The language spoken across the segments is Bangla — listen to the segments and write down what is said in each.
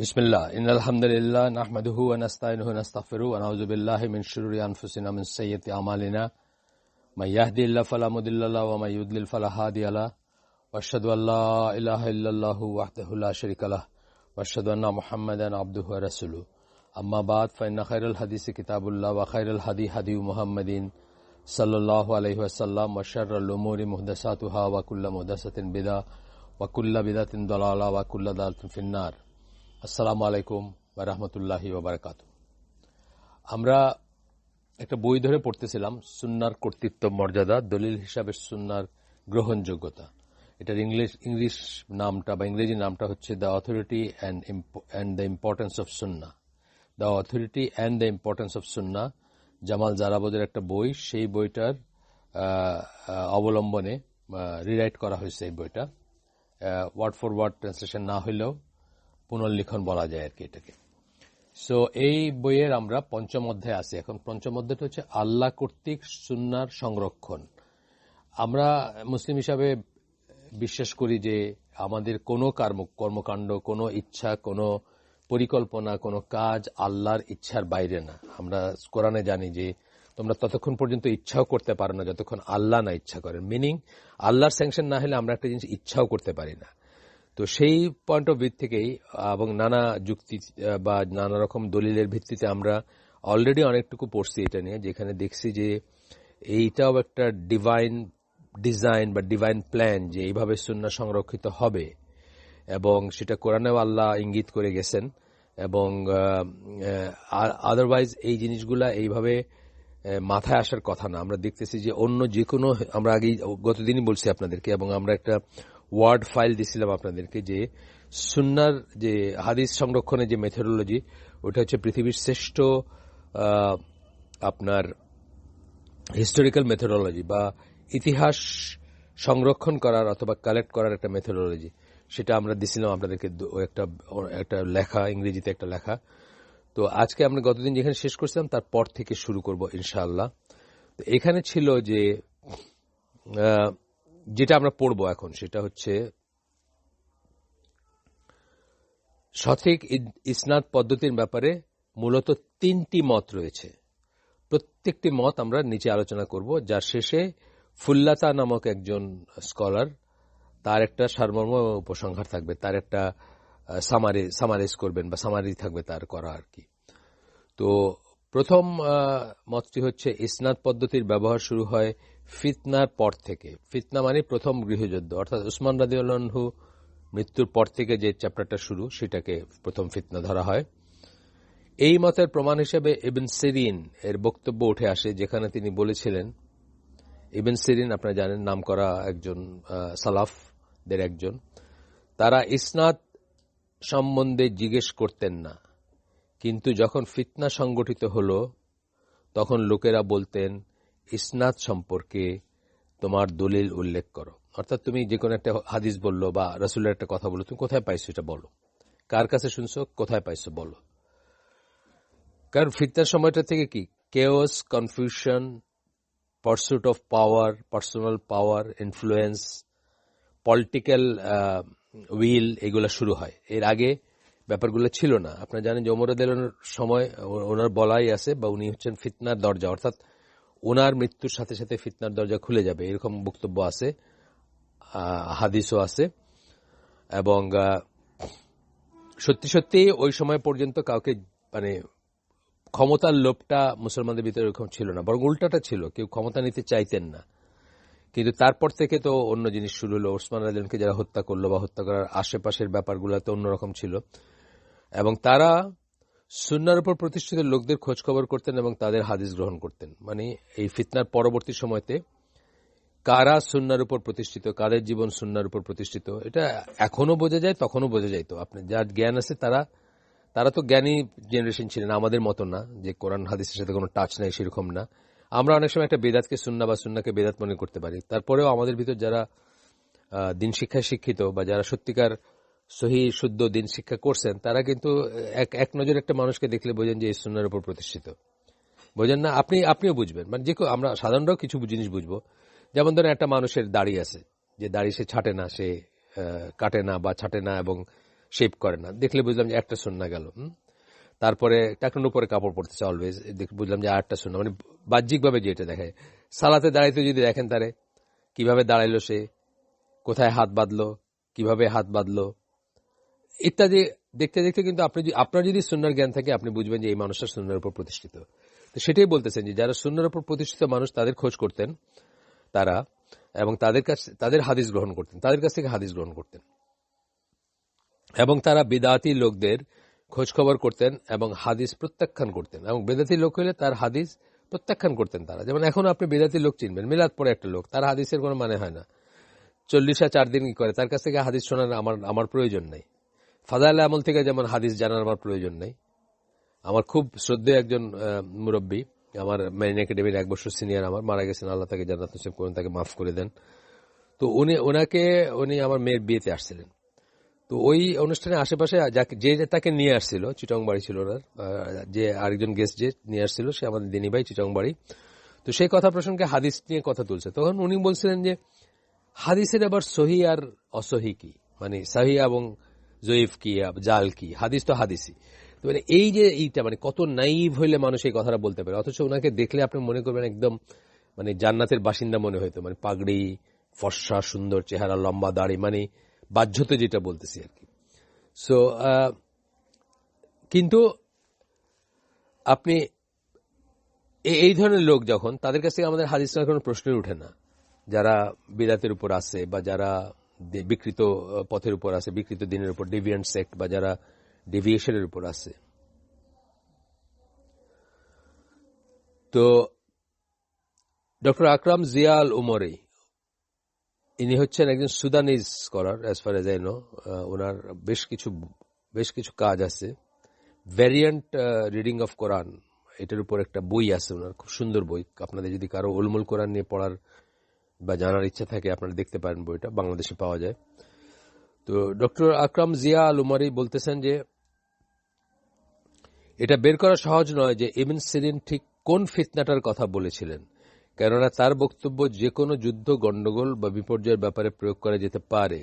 বিসমিল্লাহ ইন্নাল হামদুলিল্লাহ নাহমাদুহু ওয়া নাস্তাইনুহু ওয়া নাস্তাগফিরুহু ওয়া নাউযু বিল্লাহি মিন শুরুরি আনফুসিনা মিন সাইয়্যিতি আমালিনা মান ইয়াহদিহিল্লাহু ফালা মুদিল্লা লাহু ওয়া মান ইউদ্লিল ফালা হাদিয়া লাহু ওয়া আশহাদু আল লা ইলাহা ইল্লাল্লাহু ওয়াহদাহু লা শারীকা লাহু ওয়া আশহাদু আন্না মুহাম্মাদান আবদুহু ওয়া রাসূলুহু আম্মা বা'দ ফাইন্না খায়রাল হাদিসি কিতাবুল্লাহ ওয়া খায়রাল হাদিয়ু মুহাম্মাদিন সাল্লাল্লাহু আলাইহি ওয়াসাল্লাম ওয়া শাররাল উমুরি মুহদাসাতুহা ওয়া কুল্লু মুহদাসাতিন বিদআহ ওয়া কুল্লু বিদআতিন দালালাহ ওয়া কুল্লু দালালাতিন ফিন্নার। আসসালামু আলাইকুম ওয়া রাহমাতুল্লাহি ওয়া বারাকাতুহু। আমরা একটা বই ধরে পড়তেছিলাম, সুন্নাহর কর্তৃত্ব মর্যাদা, দলিল হিসাবে সুন্নাহর গ্রহণযোগ্যতা। এটার ইংলিশ নামটা বা ইংরেজি নামটা হচ্ছে the authority and the importance of Sunnah. The authority and the importance of Sunnah Jamal জারাবদের একটা বই। সেই বইটার অবলম্বনে রিরাইট করা হয়েছে এই বইটা। ওয়ার্ড ফর ওয়ার্ড ট্রান্সলেশন না হইলেও পুনর্লিখন বলা যায় আর কি এটাকে। সো এই বইয়ের আমরা পঞ্চম অধ্যায়ে আছি। এখন পঞ্চম অধ্যায়টা হচ্ছে আল্লাহ কর্তৃক সুন্নাহর সংরক্ষণ। আমরা মুসলিম হিসাবে বিশ্বাস করি যে আমাদের কোনো কর্মকাণ্ড, কোনো ইচ্ছা, কোনো পরিকল্পনা, কোনো কাজ আল্লাহর ইচ্ছার বাইরে না। আমরা কোরআনে জানি যে তোমরা ততক্ষণ পর্যন্ত ইচ্ছাও করতে পারো না যতক্ষণ আল্লাহ না ইচ্ছা করেন। মিনিং আল্লাহর স্যাংশন না হলে আমরা একটা জিনিস ইচ্ছাও করতে পারি না। তো সেই পয়েন্ট অফ ভিউ থেকেই এবং নানা যুক্তি বা নানা রকম দলিলের ভিত্তিতে আমরা অলরেডি অনেকটুকু পড়ছি এটা নিয়ে, যেখানে দেখছি যে এইটাও একটা ডিভাইন ডিজাইন বা ডিভাইন প্ল্যান যে এইভাবে সুন্নাহ সংরক্ষিত হবে, এবং সেটা কোরআনেও আল্লাহ ইঙ্গিত করে গেছেন। এবং আদারওয়াইজ এই জিনিসগুলা এইভাবে মাথায় আসার কথা না। আমরা দেখতেছি যে অন্য যে কোনো, আমরা আগেই গতদিনই বলছি আপনাদেরকে, এবং আমরা একটা ওয়ার্ড ফাইল দিছিলাম আপনাদেরকে যে সুন্নাহর যে হাদিস সংরক্ষণের যে মেথোডোলজি, ওটা হচ্ছে পৃথিবীর শ্রেষ্ঠ আপনার হিস্টোরিক্যাল মেথোডোলজি বা ইতিহাস সংরক্ষণ করার অথবা কালেক্ট করার একটা মেথোডোলজি। সেটা আমরা দিছিলাম আপনাদেরকে একটা লেখা, ইংরেজিতে একটা লেখা। তো আজকে আমরা গতদিন যেখানে শেষ করছিলাম তারপর থেকে শুরু করব ইনশাআল্লাহ। তো এখানে ছিল যে যেটা আমরা পড়ব এখন, সেটা হচ্ছে সঠিক ইসনাদ পদ্ধতির ব্যাপারে মূলত তিনটি মত রয়েছে। প্রত্যেকটি মত আমরা নিচে আলোচনা করব, যার শেষে ফুল্লাতা নামক একজন স্কলার, তার একটা সারমর্ম উপসংহার থাকবে, তার একটা সামারাইজ করবেন বা সামারি থাকবে তার করা আর কি। তো প্রথম মতটি হচ্ছে ইসনাদ পদ্ধতির ব্যবহার শুরু হয় ফিতনার পর থেকে। ফিতনা মানে প্রথম গৃহযুদ্ধ, অর্থাৎ উসমান রাদিয়াল্লাহু আনহু মৃত্যুর পর থেকে যে চ্যাপ্টারটা শুরু, সেটাকে প্রথম ফিতনা ধরা হয়। এই মতের প্রমাণ হিসেবে ইবন সিরিন এর বক্তব্য উঠে আসে, যেখানে তিনি বলেছিলেন, ইবন সিরিন আপনারা জানেন নামকরা একজন সালাফদের একজন, তারা ইসনাদ সম্বন্ধে জিজ্ঞেস করতেন না, কিন্তু যখন ফিতনা সংগঠিত হল তখন লোকেরা বলতেন ইসনাদ সম্পর্কে তোমার দলিল উল্লেখ করো। অর্থাৎ তুমি যে কোনো একটা হাদিস বললো বা রাসূলের একটা কথা বললো, তুমি কোথায় পাইছো এটা বলো, কার কাছে শুনছো, কোথায় পাইছো বলো। কারণ ফিতনার সময়টা থেকে কি chaos, confusion, pursuit of power, personal power, influence, political will, এগুলো শুরু হয়। এর আগে ব্যাপারগুলো ছিল না। আপনারা জানেন যে ওমর রাদিয়াল্লাহু আনহুর সময় ওনার বলাই আছে, বা উনি হচ্ছেন ফিতনার দরজা, অর্থাৎ ওনার মৃত্যুর সাথে সাথে ফিতনার দরজা খুলে যাবে, এরকম বক্তব্য আছে, হাদিসও আছে। এবং সত্যি সত্যি ওই সময় পর্যন্ত কাউকে মানে ক্ষমতার লোভটা মুসলমানদের ভিতরে এরকম ছিল না, বরং উল্টাটা ছিল, কেউ ক্ষমতা নিতে চাইতেন না। কিন্তু তারপর থেকে তো অন্য জিনিস শুরু হলো। ওসমান রাদিয়াল্লাহু যারা হত্যা করলো বা হত্যা করার আশেপাশের ব্যাপারগুলো তো অন্যরকম ছিল, এবং তারা সুন্নাহর উপর প্রতিষ্ঠিত লোকদের খোঁজ খবর করতেন এবং তাদের হাদিস গ্রহণ করতেন। মানে এই ফিতনার পরবর্তী সময়তে কারা সুন্নাহর উপর প্রতিষ্ঠিত, কাদের জীবন সুন্নাহর উপর প্রতিষ্ঠিত, এটা এখনো বোঝা যায়, তখনও বোঝা যায়। তো আপনি যার জ্ঞান আছে তারা তো জ্ঞানী জেনারেশন ছিলেন, আমাদের মতো না যে কোরআন হাদিসের সাথে কোনো টাচ নাই, সেরকম না। আমরা অনেক সময় একটা বেদাতকে সুন্নাহ বা সুন্নাহকে বেদাত মনে করতে পারি। তারপরেও আমাদের ভিতর যারা দিন শিক্ষায় শিক্ষিত বা যারা সত্যিকার সহি শুদ্ধ দিন শিক্ষা করছেন, তারা কিন্তু এক নজরে একটা মানুষকে দেখলে বোঝেন যে এই সুন্নাহর উপর প্রতিষ্ঠিত। বোঝেন না? আপনিও বুঝবেন। মানে যে আমরা সাধারণরাও কিছু জিনিস বুঝবো। যেমন ধরেন একটা মানুষের দাড়ি আছে, যে দাড়ি সে ছাটে না, সে কাটে না বা ছাটে না, এবং শেভ করে না, দেখলে বুঝলাম যে একটা সুন্নাহ গেল। তারপরে টাকনুর উপরে কাপড় পরতেছে অলওয়েজ, বুঝলাম যে আটটা সুন্নাহ, মানে বাহ্যিকভাবে যেটা দেখায়। সালাতে দাঁড়াইতে যদি দেখেন তারে কিভাবে দাঁড়াইলো, সে কোথায় হাত বাঁধলো, কিভাবে হাত বাঁধলো ইত্যাদি দেখতে দেখতে কিন্তু আপনার যদি সুন্নাহর জ্ঞান থাকে আপনি বুঝবেন যে এই মানুষটা সুন্নাহর উপর প্রতিষ্ঠিত। তো সেটাই বলতেছেন যে যারা সুন্নাহর উপর প্রতিষ্ঠিত মানুষ তাদের খোঁজ করতেন তারা, এবং তাদের হাদিস গ্রহণ করতেন, তাদের কাছ থেকে হাদিস গ্রহণ করতেন, এবং তারা বিদআতি লোকদের খোঁজ খবর করতেন এবং হাদিস প্রত্যাখ্যান করতেন, এবং বিদআতি লোক হলে তার হাদিস প্রত্যাখ্যান করতেন তারা। যেমন এখন আপনি বিদআতি লোক চিনবেন, মিলাদ পরে একটা লোক, তার হাদিসের কোনো মানে হয় না, 40 দিন কি করে, তার কাছ থেকে হাদিস শোনার আমার প্রয়োজন নাই। ফাদাইল আমল থেকে যেমন হাদিস জানার আমার প্রয়োজন নাই। আমার খুব শ্রদ্ধেয় একজন মুরব্বী, আমার মেরিন একাডেমির 1 বছর সিনিয়র, আমার মারা গেছেন, আল্লাহ তাকে জান্নাত নসিব করুন, তাকে মাফ করে দেন। তো উনি আমার মেয়ের বিয়েতে আসছিলেন। তো ওই অনুষ্ঠানে আশেপাশে যে তাকে নিয়ে আসছিল, চিটং বাড়ি ছিল ওনার, যে আরেকজন গেস্ট যে নিয়ে আসছিল সে আমাদের দিনী ভাই, চিটং বাড়ি। তো সেই কথা প্রসঙ্গে হাদিস নিয়ে কথা তুলছে, তখন উনি বলছিলেন যে হাদিসের আবার সহি আর অসহি কি, মানে সহি এবং জয়ীফ কি, জাল কি, হাদিস তো হাদিসই। তো মানে এই যে এইটা, মানে কত নাইভ হইলে মানুষ এই কথাটা বলতে পারে, অথচ ওনাকে দেখলে আপনি মনে করবেন একদম মানে জান্নাতের বাসিন্দা মনে হইতো, মানে পাগড়ি, ফর্সা, সুন্দর চেহারা, লম্বা দাড়ি, মানে বাহ্যতে যেটা বলতেছি আর কি। সো কিন্তু আপনি এই ধরনের লোক যখন, তাদের কাছ থেকে আমাদের হাদিস নেওয়ার কোনো প্রশ্নই উঠে না। যারা বিদাতের উপর আছে, বা যারা বিকৃত পথের উপর আছে, বিকৃত দিনের উপর, ডেভিয়েন্ট সেক্ট, বা যারা ডেভিয়েশনের উপর আছে। তো ডক্টর আকরাম জিয়া আল উমরি, ইনি হচ্ছেন একজন Sudanese scholar as far as I know. ওনার বেশ কিছু কাজ আছে, ভ্যারিয়েন্ট রিডিং অফ কোরআন, এটার উপর একটা বই আছে ওনার, খুব সুন্দর বই। আপনাদের যদি কারো উলমুল কোরআন নিয়ে পড়ার বা জানার ইচ্ছা থাকে আপনারা দেখতে পারেন, বইটা বাংলাদেশে পাওয়া যায়। তো ডক্টর আকরাম জিয়া আল উমরি বলতেছেন যে এটা বের করা সহজ নয় যে ইবন সিরিন ঠিক কোন ফিতনাটার কথা বলেছিলেন, কেননা তার বক্তব্য যে কোনো যুদ্ধ, গণ্ডগোল বা বিপর্যয়ের ব্যাপারে প্রয়োগ করা যেতে পারে।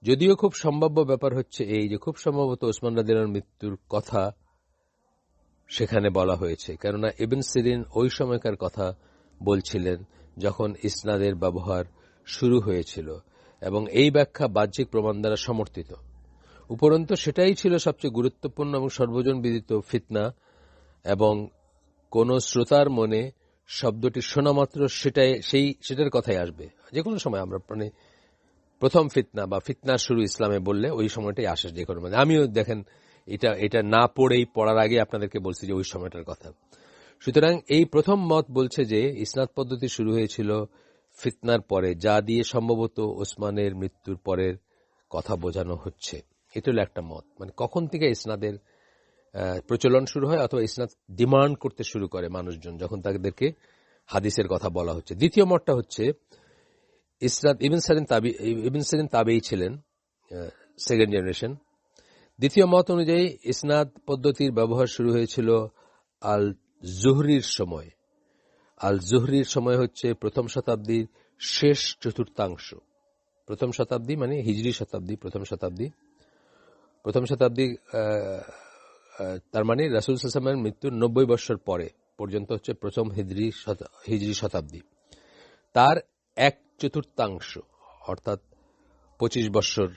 যদিও খুব সম্ভাব্য ব্যাপার হচ্ছে এই যে খুব সম্ভবত ওসমান রাদিয়াল্লাহু মৃত্যুর কথা সেখানে বলা হয়েছে, কেননা ইবন সিরিন ওই সময়কার কথা বলছিলেন যখন ইসনাদের ব্যবহার শুরু হয়েছিল, এবং এই ব্যাখ্যা বাহ্যিক প্রমাণ দ্বারা সমর্থিত। উপরন্তু সেটাই ছিল সবচেয়ে গুরুত্বপূর্ণ এবং সর্বজন বিদিত ফিতনা, এবং কোন শ্রোতার মনে শব্দটি শোনা মাত্র সেটার কথাই আসবে। যে কোনো সময় আমরা মানে প্রথম ফিতনা বা ফিতনার শুরু ইসলামে বললে ওই সময়টাই আসে যে কোনো, মানে আমিও দেখেন এটা না পড়ার আগে আপনাদেরকে বলছি যে ওই সময়টার কথা। সুতরাং এই প্রথম মত বলছে যে ইসনাদ পদ্ধতি শুরু হয়েছিল ফিতনার পরে, যা দিয়ে সম্ভবত ওসমানের মৃত্যুর পরের কথা বোঝানো হচ্ছে। এটা হলো একটা মত, মানে কখন থেকে ইসনাদের প্রচলন শুরু হয় অথবা ইসনাদ ডিমান্ড করতে শুরু করে মানুষজন যখন তাদেরকে হাদিসের কথা বলা হচ্ছে। দ্বিতীয় মতটা হচ্ছে ইসনাদ ইবন সিরিন তাবেঈ ছিলেন, সেকেন্ড জেনারেশন। দ্বিতীয় মত অনুযায়ী ইসনাদ পদ্ধতির ব্যবহার শুরু হয়েছিল আল জুহরির সময়। আল জুহরির সময় হচ্ছে প্রথম শতাব্দীর শেষ চতুর্থাংশ। প্রথম শতাব্দী মানে হিজরি শতাব্দী, প্রথম শতাব্দী তার মানে রাসূল সাল্লাল্লাহু আলাইহি ওয়াসাল্লামের মৃত্যুর 90 বছর পরে পর্যন্ত হচ্ছে প্রথম হিজরি শতাব্দী। তার 1/4 অর্থাৎ 25 বছর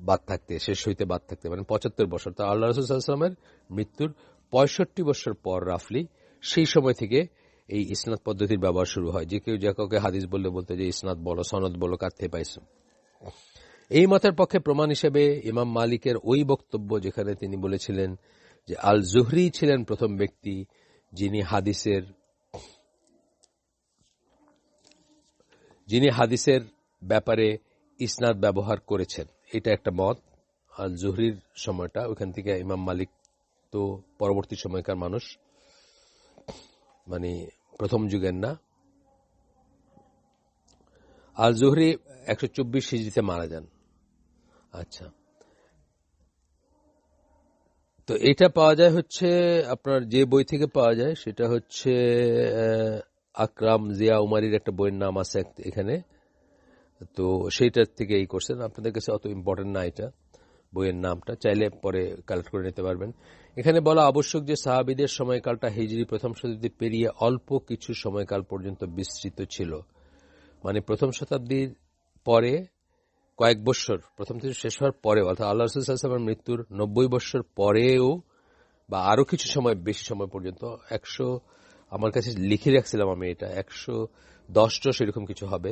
বাদ থাকতে, শেষ হইতে বাদ থাকতে, মানে 75 বছর। তা আল্লাহ রাসূল সাল্লাল্লাহু আলাইহি ওয়াসাল্লামের মৃত্যুর 65 বছর পর রাফলি, সেই সময় থেকে এই ইসনাদ পদ্ধতির ব্যবহার শুরু হয়। যে কেউ যে কাউকে হাদিস বলতে যে ইসনাদ বলো, সনদ বলো, কার থেকে পাইছো। এই মতের পক্ষে প্রমাণ হিসেবে ইমাম মালিকের ওই বক্তব্য যেখানে তিনি বলেছিলেন যে আল জুহরি ছিলেন প্রথম ব্যক্তি যিনি হাদিসের ব্যাপারে ইসনাদ ব্যবহার করেছেন। এটা একটা মত। আল জুহরির সময়টা, ওইখান থেকে ইমাম মালিক তো পরবর্তী সময়কার মানুষ, মানে প্রথম যুগের না। আল জুহরি 124 হিজরিতে মারা যান। আচ্ছা, তো এটা পাওয়া যায় হচ্ছে আপনার যে বই থেকে পাওয়া যায় সেটা হচ্ছে আকরাম জিয়া উমারির একটা বইয়ের নাম আছে এখানে। তো সেইটার থেকে এই করছেন, আপনাদের কাছে অত ইম্পর্টেন্ট না এটা। বইয়ের নামটা, চাইলে পরে কালেক্ট করে নিতে পারবেন। এখানে বলা আবশ্যক যে সাহাবীদের সময়কালটা হিজরি প্রথম শতাব্দী পেরিয়ে অল্প কিছু সময়কাল পর্যন্ত বিস্তৃত ছিল। মানে প্রথম শতাব্দীর পরে কয়েক বৎসর, প্রথম থেকে শেষ হওয়ার পরেও, অর্থাৎ আল্লাহ রাসূল সাল্লাল্লাহু আলাইহি ওয়াসাল্লামের মৃত্যুর 90 বৎসর পরেও বা আরো কিছু সময়, বেশি সময় পর্যন্ত, 100, আমার কাছে লিখে রাখছিলাম আমি, এটা 110 সেরকম কিছু হবে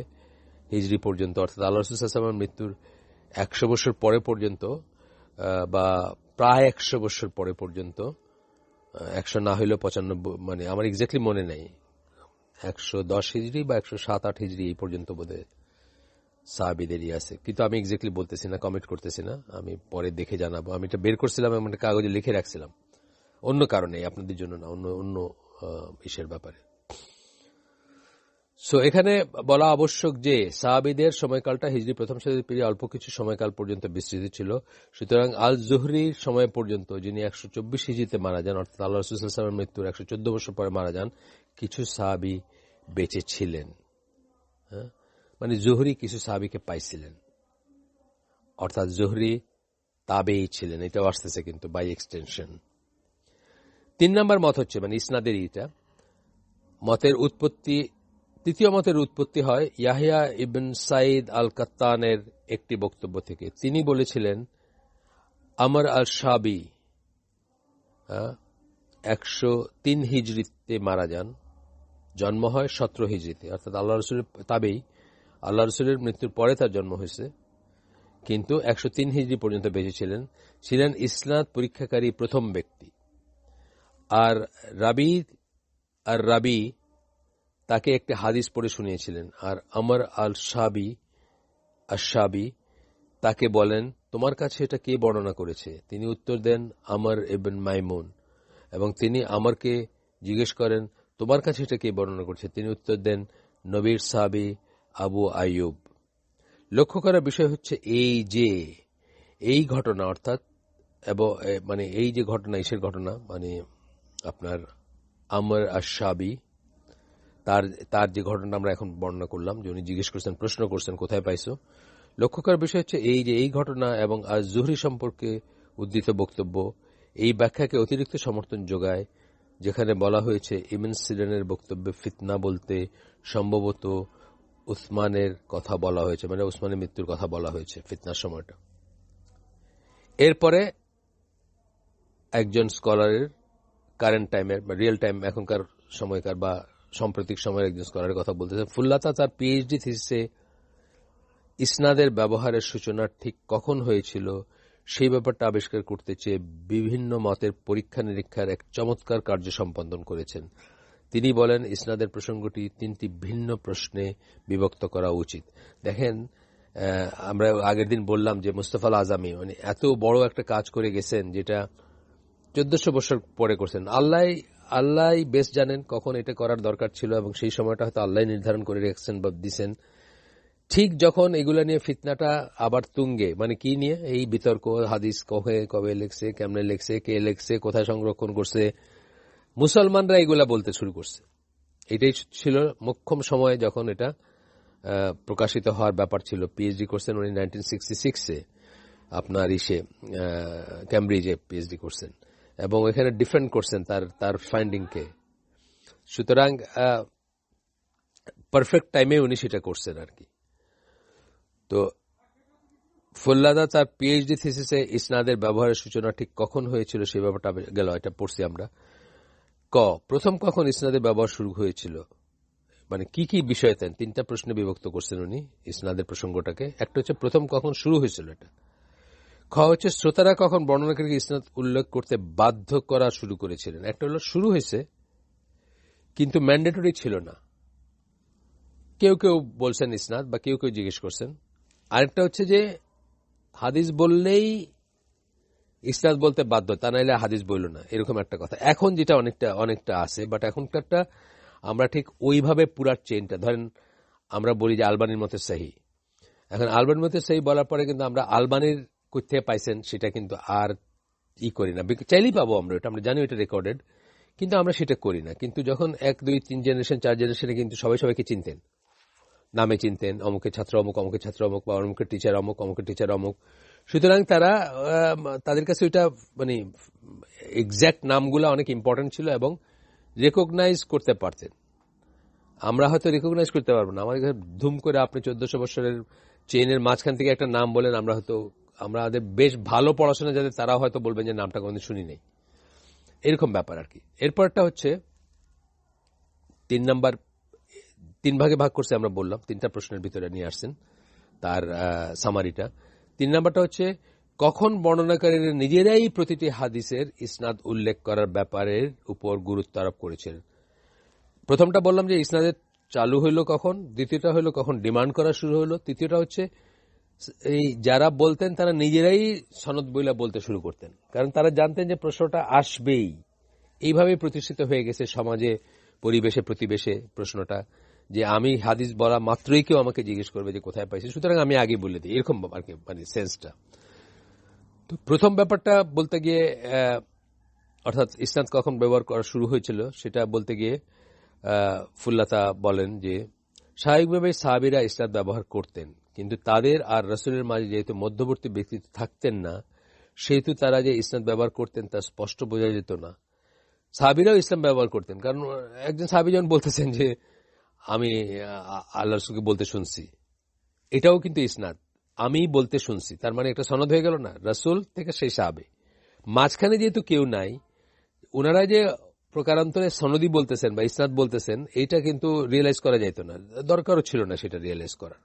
হিজরি পর্যন্ত, অর্থাৎ আল্লাহ রাসূল সাল্লাল্লাহু আলাইহি ওয়াসাল্লামের মৃত্যুর 100 বছর পরে পর্যন্ত, বা প্রায় 100 বছর পরে পর্যন্ত, 100 না হইলেও 95, মানে আমার এক্স্যাক্টলি মনে নেই, 110 হিজরি বা 107-8 হিজরি এই পর্যন্ত বোধহয় সাহাবীদেরই আছে, কিন্তু আমি এক্স্যাক্টলি বলতেছি না, কমেন্ট করতেছি না, আমি পরে দেখে জানাবো। আমি এটা বের করছিলাম, এমন কাগজে লিখে রাখছিলাম, অন্য কারণে, আপনাদের জন্য না, অন্য ইসের ব্যাপারে। সো এখানে বলা আবশ্যক যে সাহাবীদের সময়কালটা হিজরি প্রথম শতাব্দী পেরিয়ে অল্প কিছু সময়কাল পর্যন্ত বিস্তৃত ছিল। সুতরাং আল জুহরির সময় পর্যন্ত, যিনি 124 হিজরিতে মারা যান, অর্থাৎ আল্লাহ রাসূল সাল্লাল্লাহু আলাইহি ওয়াসাল্লামের মৃত্যুর 114 বছর পরে মারা যান, কিছু সাহাবী বেঁচে ছিলেন। হ্যাঁ, মানে জুহরি কিছু সাহাবীকে পাইছিলেন, অর্থাৎ জুহরি তাবেঈ ছিলেন, এটাও আসতেছে কিন্তু বাই এক্সটেনশন। 3 নম্বর মত হচ্ছে, মানে ইসনাদের এটা মতের উৎপত্তি, তৃতীয় মতের উৎপত্তি হয় ইয়াহিয়া ইবন সাইদ আল কাত্তানের একটি বক্তব্য থেকে। তিনি বলেছিলেন, আমর আল শাবি 103 হিজরিতে মারা যান, জন্ম হয় 17 হিজরিতে, অর্থাৎ আল্লাহ রসুলের তাবেই, আল্লাহ রসুলের মৃত্যুর পরে তার জন্ম হয়েছে, কিন্তু 103 হিজরি পর্যন্ত বেঁচে ছিলেন ইসনাদ পরীক্ষাকারী প্রথম ব্যক্তি। আর রাবি তাকে একটি হাদিস পড়ে শুনিয়েছিলেন, আর আমর আল শাবি তাকে বলেন, তোমার কাছে এটা কে বর্ণনা করেছে? তিনি উত্তর দেন, আমর ইবন মাইমুন, এবং তিনি আমরকে জিজ্ঞেস করেন, তোমার কাছে এটা কে বর্ণনা করেছে? তিনি উত্তর দেন, নবীর সাহাবী আবু আইয়ুব। লক্ষ্য করার বিষয় হচ্ছে এই ঘটনা, অর্থাৎ মানে এই যে ঘটনা, ইসের ঘটনা, মানে আপনার আমর আশ-শাবি, তার যে ঘটনা আমরা এখন বর্ণনা করলাম, যে উনি জিজ্ঞেস করছেন, প্রশ্ন করছেন, কোথায় পাইছো? লক্ষ্য করার বিষয় হচ্ছে এই ঘটনা এবং আজ জুহরি সম্পর্কে উদ্ধৃত বক্তব্য এই ব্যাখ্যাকে অতিরিক্ত সমর্থন যোগায়, যেখানে বলা হয়েছে ইবন সিরিনের বক্তব্যে ফিতনা বলতে সম্ভবত উসমানের কথা বলা হয়েছে, মানে উসমানের মৃত্যুর কথা বলা হয়েছে, ফিতনার সময়টা। এরপরে একজন স্কলারের, কারেন্ট টাইমের বা রিয়েল টাইম, এখনকার সময়কার বা সাম্প্রতিক সময়ের একজন স্কলারের কথা বলতেছেন। ফুল্লাতা তার পিএইচডি থিসিসে ইসনাদের ব্যবহারের সূচনা ঠিক কখন হয়েছিল সেই ব্যাপারটা আবিষ্কার করতে চেয়ে বিভিন্ন মতের পরীক্ষা নিরীক্ষার এক চমৎকার কার্য সম্পাদন করেছেন। তিনি বলেন, ইসনাদের প্রসঙ্গটি 3টি ভিন্ন প্রশ্নে বিভক্ত করা উচিত। দেখেন, আমরা আগের দিন বললাম যে মুস্তাফা আল আজামি মানে এত বড় একটা কাজ করে গেছেন, যেটা 1400 বছর পরে করছেন। আল্লাহ বেশ জানেন কখন এটা করার দরকার ছিল, এবং সেই সময়টা হয়তো আল্লাহ নির্ধারণ করে রেখেছেন বা দিচ্ছেন। ঠিক যখন এগুলা নিয়ে ফিতনাটা আবার তুঙ্গে, মানে কি নিয়ে এই বিতর্ক, হাদিস কবে লেখছে, কেমনে লেখছে, কে লেখছে, কোথায় সংরক্ষণ করছে, মুসলমানরা এগুলা বলতে শুরু করছে। এটাই ছিল মোক্ষম সময় যখন এটা প্রকাশিত হওয়ার ব্যাপার ছিল। পিএইচডি করছেন উনি 1966-এ, আপনার ক্যামব্রিজে পিএইচডি করছেন, এবং এখানে ডিফেন্ড করছেন তার ফাইন্ডিংকে। সুতরাং পারফেক্ট টাইমে উনি সেটা করছেন আর কি। তো ফুল্লাদা তার পিএইচডি থিসিসে ইসনাদের ব্যবহারের সূচনা ঠিক কখন হয়েছিল সেই ব্যাপারটা গেল, এটা পড়ছি আমরা। প্রথম কখন ইসনাদের ব্যবহার শুরু হয়েছিল, মানে কি কি বিষয়, 3টা প্রশ্নে বিভক্ত করছেন উনি ইসনাদের প্রসঙ্গটাকে। একটা হচ্ছে প্রথম কখন শুরু হয়েছিল এটা। হচ্ছে শ্রোতারা কখন বর্ণনাকারীকে ইসনাদ উল্লেখ করতে বাধ্য করা শুরু করেছিলেন। একটা হলো শুরু হয়েছে কিন্তু ম্যান্ডেটরি ছিল না, কেউ কেউ বলছেন ইসনাদ, বা কেউ কেউ জিজ্ঞেস করছেন। আরেকটা হচ্ছে যে হাদিস বললেই ইসনাদ বলতে বাধ্য, তা নাইলে হাদিস বলল না, এরকম একটা কথা। এখন যেটা অনেকটা আছে, বাট এখনকারটা আমরা ঠিক ওইভাবে পুরা চেনটা, ধরেন আমরা বলি যে আলবানির মতে সহি, এখন আলবানির মতে সহি বলার পরে কিন্তু আমরা আলবানির কোথায় পাইছেন সেটা কিন্তু আর করি না, চাইলেই পাবো আমরা, এটা আমরা জানি এটা রেকর্ডেড, কিন্তু আমরা সেটা করি না। কিন্তু যখন 1, 2, 3 জেনারেশন, 4 জেনারেশনে কিন্তু সবাইকে চিনতেন, নামে চিনতেন, অমুকের ছাত্র অমুক, অমুকের ছাত্র অমুক, বা অমুকের টিচার অমুক, অমুকের টিচার অমুক। সুতরাং তারা তাদের কাছে ওইটা মানে এক্স্যাক্ট নামগুলো অনেক ইম্পর্টেন্ট ছিল এবং রেকগনাইজ করতে পারতেন। আমরা হয়তো রেকগনাইজ করতে পারবো না। আমাদের কাছে ধুম করে আপনি 1400 বছরের চেইনের মাঝখান থেকে একটা নাম বলেন, আমরা হয়তো আমাদের বেশ ভালো পড়াশোনা যাদের তারাও হয়তো বলবেন যে নামটা কোনোদিন শুনি নেই, এরকম ব্যাপার আর কি। এরপরটা হচ্ছে 3 নাম্বার, 3 ভাগে ভাগ করছে আমরা বললাম, 3টা প্রশ্নের ভিতরে নিয়ে আসছেন তার সামারিটা। 3 নাম্বারটা হচ্ছে কখন বর্ণনাকারীরা নিজেরাই প্রতিটি হাদিসের ইসনাদ উল্লেখ করার ব্যাপারের উপর গুরুত্ব আরোপ করেছেন। প্রথমটা বললাম যে ইসনাদের চালু হইল কখন, দ্বিতীয়টা হইল কখন ডিমান্ড করা শুরু হলো, তৃতীয়টা হচ্ছে এই যারা বলতেন তারা নিজেরাই সনদ বইলা বলতে শুরু করতেন, কারণ তারা জানতেন যে প্রশ্নটা আসবেই। এইভাবেই প্রতিষ্ঠিত হয়ে গেছে সমাজে, পরিবেশে, প্রতিবেশে প্রশ্নটা, যে আমি হাদিস বলা মাত্রই কেউ আমাকে জিজ্ঞেস করবে যে কোথায় পাইছি, সুতরাং আমি আগে বলে দিই, এরকম আর কি মানে সেন্সটা। তো প্রথম ব্যাপারটা বলতে গিয়ে অর্থাৎ ইসনাদ কখন ব্যবহার করা শুরু হয়েছিল সেটা বলতে গিয়ে ফুল্লাতা বলেন যে স্বাভাবিকভাবে সাহাবীরা ইসনাদ ব্যবহার করতেন, কিন্তু তাদের আর রাসূলের মাঝে যেহেতু মধ্যবর্তী ব্যক্তিত্ব থাকতেন না, সেহেতু তারা যে ইসনাদ ব্যবহার করতেন তা স্পষ্ট বোঝা যেত না। সাহাবীরাও ইসলাম ব্যবহার করতেন, কারণ একজন সাহাবী যখন বলতেছেন যে আমি আল্লাহ রাসূলকে বলতে শুনছি, এটাও কিন্তু ইসনাদ, আমি বলতে শুনছি, তার মানে একটা সনদ হয়ে গেল না, রাসূল থেকে সেই সাহাবী। মাঝখানে যেহেতু কেউ নাই, ওনারা যে প্রকারান্তরে সনদি বলতেছেন বা ইসনাদ বলতেছেন, এইটা কিন্তু রিয়েলাইজ করা যাইত না, দরকারও ছিল না সেটা রিয়েলাইজ করার।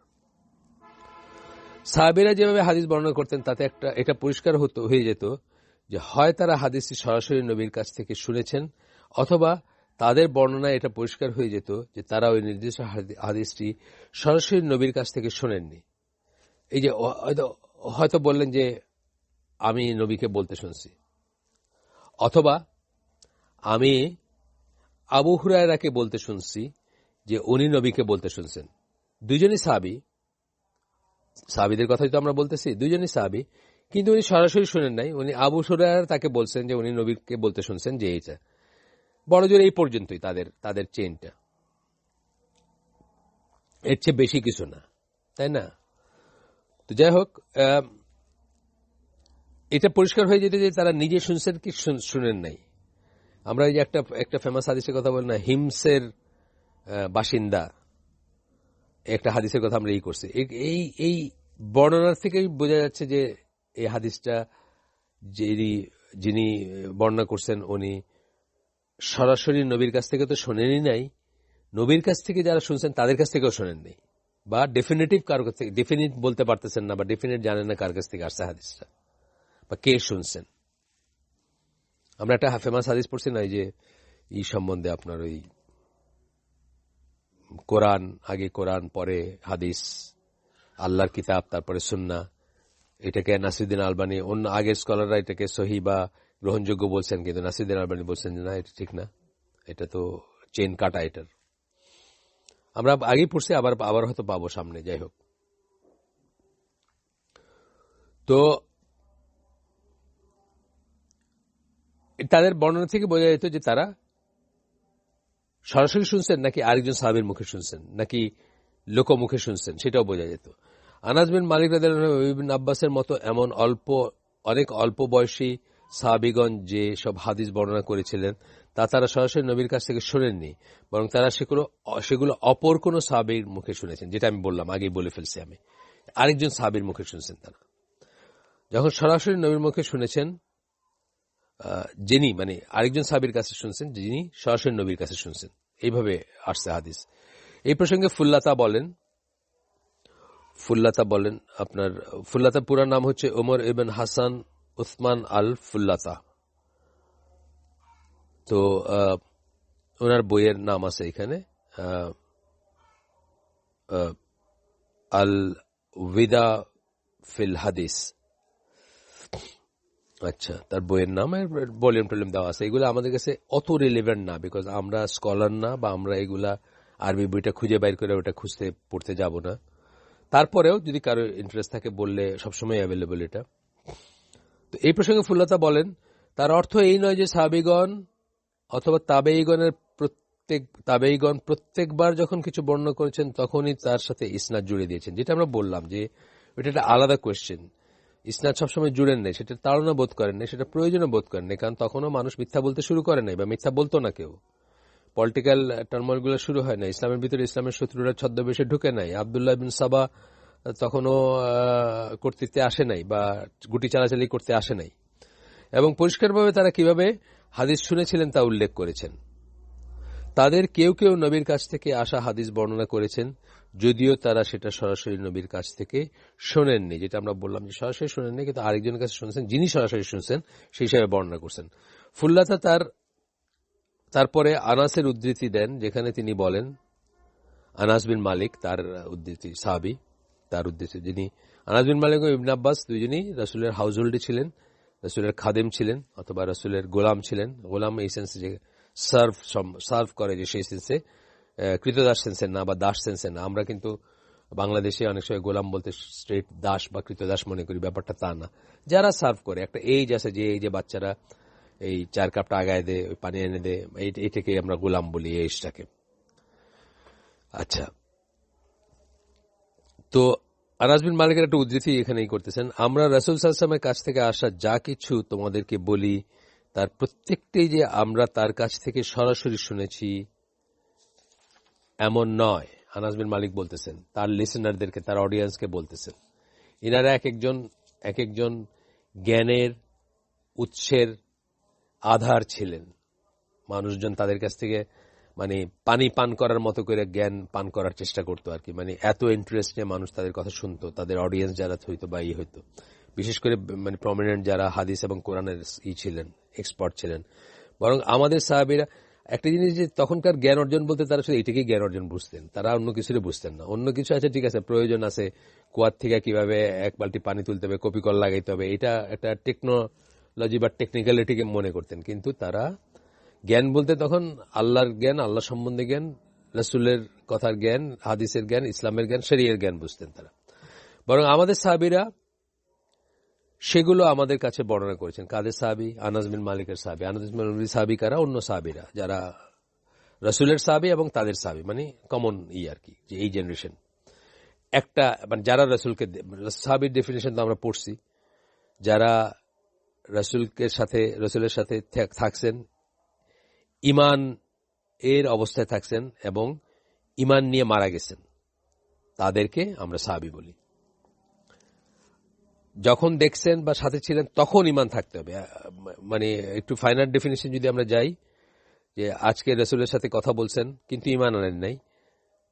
সাহাবীরা যেভাবে হাদিস বর্ণনা করতেন তাতে এটা পরিষ্কার হয়ে যেত যে হয় তারা হাদিসটি সরাসরি নবীর কাছ থেকে শুনেছেন, অথবা তাদের বর্ণনায় এটা পরিষ্কার হয়ে যেত যে তারা ওই নির্দিষ্ট হাদিসটি সরাসরি নবীর কাছ থেকে শোনেননি। এই যে হয়তো বললেন যে আমি নবীকে বলতে শুনছি, অথবা আমি আবু হুরায়রাকে বলতে শুনছি যে উনি নবীকে বলতে শুনছেন। দুইজনই সাহাবী, সাহাবীদের কথাই তো আমরা বলতেছি, দুইজনই সাহাবী, কিন্তু উনি সরাসরি শুনেন নাই, উনি আবু হুরায়রা তাকে বলছেন যে উনি নবীকে বলতে শুনছেন যে এইটা। বড় জোর এই পর্যন্তই তাদের চেইনটা, এর চেয়ে বেশি কিছু না, তাই না? তো যাই হোক, এটা পরিষ্কার হয়ে যেত যে তারা নিজে শুনছেন কি শুনেন নাই। আমরা এই যে একটা ফেমাস হাদিসের কথা বলি না, হিমসের বাসিন্দা, একটা হাদিসের কথা আমরা করছি। এই বর্ণনার থেকেই বোঝা যাচ্ছে যে এই হাদিসটা যিনি বর্ণনা করছেন উনি সরাসরি নবীর কাছ থেকে তো শোনেনই নাই, নবীর কাছ থেকে যারা শুনছেন তাদের কাছ থেকেও শোনেন নাই, বা ডেফিনেটিভ কারো কাছ থেকে ডেফিনিট বলতে পারতেছেন না, বা ডেফিনিট জানেন না কার কাছ থেকে আসছে হাদিসটা বা কে শুনছেন। আমরা একটা ফেমাস হাদিস পড়ছি না, এই যে এই সম্বন্ধে আপনার ওই কোরআন, আগে কোরআন পরে হাদিস, আল্লাহর কিতাব তারপরে সুন্নাহ, এটাকে নাসিরউদ্দিন আলবানী, অন্য আগের স্কলাররা এটাকে সহি বা গ্রহণযোগ্য বলছেন, কিন্তু নাসিরউদ্দিন আলবানী বলছেন যে না, এটা ঠিক না, এটা তো চেন কাটা। এটার আমরা আগেই পড়ছি, আবার হয়তো পাবো সামনে। যাই হোক, তো তাদের বর্ণনা থেকে বোঝা যেত যে তারা সরাসরি শুনছেন নাকি আরেকজন সাহাবীর মুখে শুনছেন নাকি লোকমুখে শুনছেন, সেটাও বোঝা যেত। আনাস বিন মালিক রাদিয়াল্লাহু আনহু ইবনে আব্বাসের মতো এমন অনেক অল্প বয়সী সাহাবীগণ যে সব হাদিস বর্ণনা করেছিলেন তা তারা সরাসরি নবীর কাছ থেকে শোনেননি, বরং তারা সেগুলো অপর কোন সাহাবীর মুখে শুনেছেন, যেটা আমি বললাম, আগেই বলে ফেলছি আমি, আরেকজন সাহাবীর মুখে শুনছেন। তারা যখন সরাসরি নবীর মুখে শুনেছেন, যিনি মানে আরেকজন সাহাবীর কাছে শুনছেন, যিনি সরাসরি নবীর কাছে শুনছেন, এইভাবে আসছে হাদিস। এই প্রসঙ্গে ফুল্লাতা বলেন আপনার ফুল্লাতা পুরা নাম হচ্ছে ওমর ইবন হাসান উসমান আল ফুল্লাতা। তো ওনার বইয়ের নাম আছে এখানে আল ওয়িদা ফিল হাদিস। আচ্ছা, তার বইয়ের নাম, ভলিউম টলিউম দেওয়া আছে। এগুলো আমাদের কাছে অত রিলেভেন্ট না, বিকজ আমরা স্কলার না, বা আমরা এগুলা আরবি বইটা খুঁজে বাইর করে ওটা খুঁজতে পড়তে যাব না। তারপরেও যদি কারো ইন্টারেস্ট থাকে বললে সবসময় অ্যাভেলেবল এটা। তো এই প্রসঙ্গে ফুল্লাতা বলেন, তার অর্থ এই নয় যে সাহাবীগণ অথবা তাবেঈগণের তাবেঈগণ প্রত্যেকবার যখন কিছু বর্ণনা করেছেন তখনই তার সাথে ইসনাদ জুড়ে দিয়েছেন, যেটা আমরা বললাম যে এটা একটা আলাদা কোয়েশ্চেন। ইসনাদ সবসময় জুড়েন নেই, সেটা তাড়না বোধ করেন নাই, সেটা প্রয়োজনও বোধ করেন নাই, কারণ তখনও মানুষ মিথ্যা বলতে শুরু করে নাই বা মিথ্যা বলতো না কেউ। পলিটিক্যাল টার্মোইলগুলো শুরু হয় না, ইসলামের ভিতরে ইসলামের শত্রুরা ছদ্মবেশে ঢুকে নাই, আব্দুল্লাহ বিন সাবা তখনও কর্তৃত্বে আসে নাই বা গুটি চালাচালি করতে আসে নাই। এবং পরিষ্কারভাবে তারা কিভাবে হাদিস শুনেছিলেন তা উল্লেখ করেছেন। তাদের কেউ কেউ নবীর কাছ থেকে আসা হাদিস বর্ণনা করেছেন, যদিও তারা সেটা সরাসরি নবীর কাছ থেকে শোনেননি, যেটা আমরা বললাম যে সরাসরি শোনেননি, কিন্তু আরেকজনের কাছে শুনছেন যিনি সরাসরি শুনছেন সেই হিসাবে বর্ণনা করছেন। ফুল্লাতা তারপরে আনাসের উদ্ধৃতি দেন, যেখানে তিনি বলেন, আনাস বিন মালিক তার উদ্ধৃতি, সাহাবী তার উদ্ধৃতি, যিনি আনাস বিন মালিক ও ইবনে আব্বাস দুইজনই রাসূলের হাউজহোল্ডে ছিলেন, রাসূলের খাদেম ছিলেন অথবা রাসূলের গোলাম ছিলেন। গোলাম এই সেন্সে যে সার্ভ করে, যে সেই সেন্সে, কৃতদাস সেন্সে না বা দাস সেন্সে না। আমরা কিন্তু বাংলাদেশে অনেক সময় গোলাম বলতে স্ট্রেট দাস বা কৃতদাস মনে করি, ব্যাপারটা তা না। যারা সার্ভ করে, একটা এইজ আছে যে এই যে বাচ্চারা এই 4 কাপটা আগায় দেয়, পানি এনে দেয়, এইটাকে আমরা গোলাম বলি, এই এইজটাকে। আচ্ছা, তো আনাস বিন মালিকের একটা উদ্ধৃতি এখানেই করতেছেন, আমরা রাসূল সাল্লাল্লাহু আলাইহি ওয়াসাল্লামের কাছ থেকে আসা যা কিছু তোমাদেরকে বলি তার প্রত্যেকটাই যে আমরা তার কাছ থেকে সরাসরি শুনেছি এমন নয়। আনাস বিন মালিক বলতেছেন, তার লিসেনারদেরকে, তার অডিয়েন্সকে বলতেছেন। ইনারা এক একজন জ্ঞানের উৎসের আধার ছিলেন। মানুষজন তাদের কাছ থেকে মানে পানি পান করার মতো করে জ্ঞান পান করার চেষ্টা করতো আর কি। মানে এত ইন্টারেস্ট নিয়ে মানুষ তাদের কথা শুনতো, তাদের অডিয়েন্স যারা হইতো বা হইতো, বিশেষ করে মানে প্রমিনেন্ট যারা হাদিস এবং কোরআনের ছিলেন, এক্সপার্ট ছিলেন। বরং আমাদের সাহাবীরা একটা জিনিস, যে তখনকার জ্ঞান অর্জন বলতে তারা শুধু এটাকেই জ্ঞান অর্জন বুঝতেন, তারা অন্য কিছুরই বুঝতেন না। অন্য কিছু আছে, ঠিক আছে, প্রয়োজন আছে, কুয়ার থেকে কিভাবে 1 বালতি পানি তুলতে হবে, কপি কল লাগাইতে হবে, এটা একটা টেকনোলজি বা টেকনিক্যালিটিকে মনে করতেন। কিন্তু তারা জ্ঞান বলতে তখন আল্লাহর জ্ঞান, আল্লাহ সম্বন্ধে জ্ঞান, রাসূলের কথার জ্ঞান, হাদিসের জ্ঞান, ইসলামের জ্ঞান, শরীয়তের জ্ঞান বুঝতেন তারা। বরং আমাদের সাহাবীরা সেগুলো আমাদের কাছে বর্ণনা করেছেন। কাদের সাহাবী? আনাস বিন মালিকের সাহাবী। আনাস বিন মালিকের সাহাবী কারা? অন্য সাহাবীরা যারা রাসূলের সাহাবী এবং তাদের সাহাবী, মানে কমন আর কি, যে এই জেনারেশন একটা, মানে যারা রাসূলকে, সাহাবীর ডেফিনেশন তো আমরা পড়ছি, যারা রাসূলের সাথে থাকছেন, ঈমান এর অবস্থায় থাকছেন এবং ঈমান নিয়ে মারা গেছেন, তাদেরকে আমরা সাহাবী বলি। যখন দেখছেন বা সাথে ছিলেন তখন ঈমান থাকতে হবে। মানে একটু ফাইনাল ডেফিনিশন যদি আমরা যাই, যে আজকে রাসূলের সাথে কথা বলছেন কিন্তু ঈমান আনেন নাই,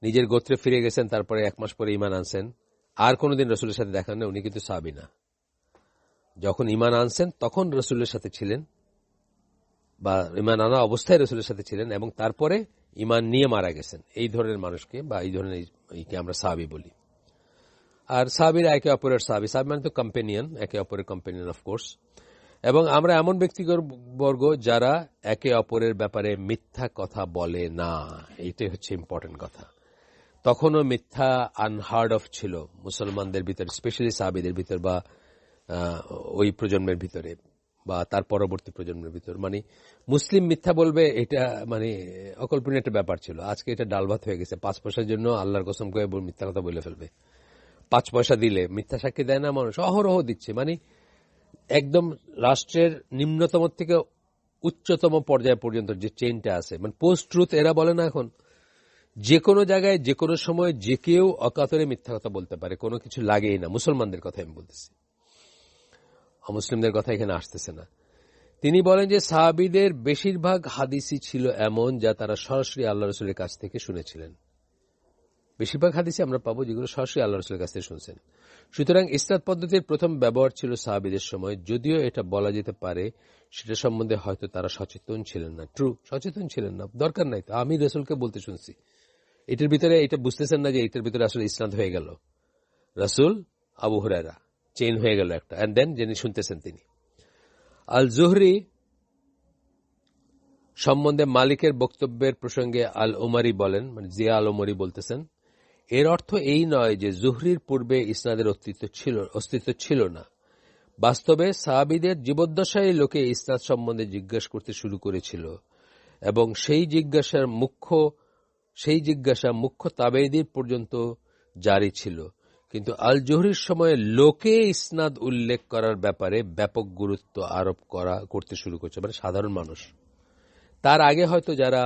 নিজের গোত্রে ফিরে গেছেন, তারপরে 1 মাস পরে ঈমান আনছেন, আর কোনোদিন রাসূলের সাথে দেখা নেই, উনি কিন্তু সাহাবী না। যখন ঈমান আনছেন তখন রাসূলের সাথে ছিলেন বা ঈমান আনা অবস্থায় রাসূলের সাথে ছিলেন এবং তারপরে ঈমান নিয়ে মারা গেছেন, এই ধরনের মানুষকে বা এই ধরনের আমরা সাহাবী বলি। আর সাহাবীরা একে অপরের সাহাবী মানে তো কম্পেনিয়ন, একে অপরের কম্পেনিয়ন অফকোর্স। এবং আমরা এমন ব্যক্তিবর্গ যারা একে অপরের ব্যাপারে মিথ্যা কথা বলে না, এইটাই হচ্ছে ইম্পর্টেন্ট কথা। তখনও মিথ্যা আনহার্ড অফ ছিল মুসলমানদের ভিতরে, স্পেশালি সাহাবীদের ভিতর বা ওই প্রজন্মের ভিতরে বা তার পরবর্তী প্রজন্মের ভিতর। মানে মুসলিম মিথ্যা বলবে, এটা মানে অকল্পনীয় একটা ব্যাপার ছিল। আজকে এটা ডাল ভাত হয়ে গেছে। 5 পয়সার জন্য আল্লাহর কসম করে মিথ্যা কথা বলে ফেলবে। 5 পয়সা দিলে মিথ্যা সাক্ষী দেয় না মানুষ, অহরহ দিচ্ছে। মানে একদম রাষ্ট্রের নিম্নতম থেকে উচ্চতম পর্যায় পর্যন্ত যে চেইনটা আছে, মানে পোস্ট ট্রুথ এরা বলে না এখন, যে কোনো জায়গায় যে কোনো সময় যে কেউ অকাতরে মিথ্যা কথা বলতে পারে, কোনো কিছু লাগেই না। মুসলমানদের কথা আমি বলতেছি, অমুসলিমদের কথা এখানে আসতেছে না। তিনি বলেন যে সাহাবীদের বেশিরভাগ হাদিসই ছিল এমন যা তারা সরাসরি আল্লাহ রাসূলের কাছ থেকে শুনেছিলেন। বেশিরভাগ হাদিসই আমরা পাবো যেগুলো সরাসরি আল্লাহ রাসূলের কাছ থেকে শুনছেন। সুতরাং ইসনাদ পদ্ধতির প্রথম ব্যবহার ছিল সাহাবীদের সময়, যদিও এটা বলা যেতে পারে সেটা সম্বন্ধে হয়তো তারা সচেতন ছিলেন না। ট্রু, সচেতন ছিলেন না, দরকার নাই তো, আমি রাসূলকে বলতে শুনছি। এটার ভিতরে এটা বুঝতেছেন না যে এটার ভিতরে আসলে ইসনাদ হয়ে গেল, রাসূল, আবু হুরায়রা, চেইন হয়ে গেল একটা, এন্ড দেন যিনি শুনতেছেন তিনি। আল জুহরি সম্বন্ধে মালিকের বক্তব্যের প্রসঙ্গে আল ওমরি বলেন, মানে জিয়া আল ওমরি বলতেছেন, এর অর্থ এই নয় যে জুহরির পূর্বে ইসনাদের অস্তিত্ব ছিল না। বাস্তবে সাহাবীদের জীবদ্দশায় লোকে ইসনাদ সম্বন্ধে জিজ্ঞাসা করতে শুরু করেছিল এবং সেই জিজ্ঞাসা মুখ্য তাবেঈদের পর্যন্ত জারি ছিল। কিন্তু আল জোহরির সময়ে লোকে ইসনাদ উল্লেখ করার ব্যাপারে ব্যাপক গুরুত্ব আরোপ করতে শুরু করছে, মানে সাধারণ মানুষ। তার আগে হয়তো যারা